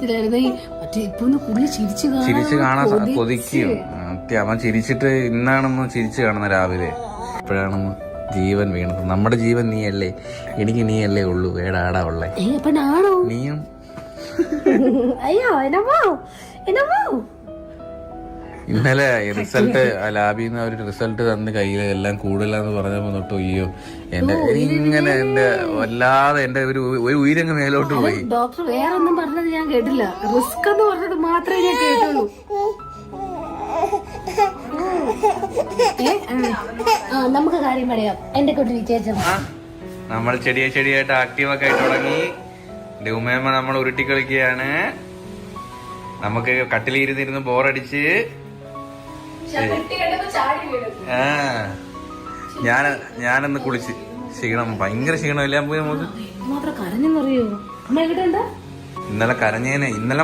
അറിയത്തില്ലായിരുന്നു. മറ്റേ ഇപ്പൊ കുഞ്ഞ് ചിരിച്ചു കാണാൻ കൊതിക്കും. അവൻ ചിരിച്ചിട്ട് ഇന്നാണെന്ന് ചിരിച്ചു കാണുന്ന രാവിലെ എപ്പോഴാണെന്ന് ജീവൻ വീണത്. നമ്മുടെ ജീവൻ നീയല്ലേ, എനിക്ക് നീയല്ലേ ഉള്ളൂ, വേടാടാ ഉള്ളേ നീയും. അയ്യോ എന്നോ ഇന്നലെ റിസൾട്ട് ലാബിന്ന് ഒരു റിസൾട്ട് തന്ന് കയ്യിൽ എല്ലാം കൂടുതലാന്ന് പറഞ്ഞപ്പോ തൊട്ട് അയ്യോ എന്റെ ഇങ്ങനെ എന്റെ വല്ലാതെ എന്റെ ഒരു ഉയരങ്ങ് മേലോട്ട് പോയി. ഡോക്ടർ വേറെ ഒന്നും പറഞ്ഞത് ഞാൻ കേട്ടില്ല, റിസ്ക് എന്ന് പറഞ്ഞത് മാത്രമേ ഞാൻ കേട്ടുള്ളൂ. നമുക്ക് കാര്യം പറയാം. എന്റെ കുട്ടി വിശേഷം നമ്മൾ ചെടിയായിട്ട് ആക്റ്റീവൊക്കെ ആയിട്ട് തുടങ്ങി. ഉമ്മയമ്മ നമ്മൾ ഉരുട്ടി കളിക്കുകയാണ്. നമുക്ക് കട്ടിലിരുന്നിരുന്ന് ബോറടിച്ച് ഞാനൊന്ന് കുളിച്ച് ക്ഷീണം, ഭയങ്കര ക്ഷീണം എല്ലാം പോയി. നമുക്ക് കരഞ്ഞെന്നറിയോ? ഇന്നലെ കരഞ്ഞേനെ. ഇന്നലെ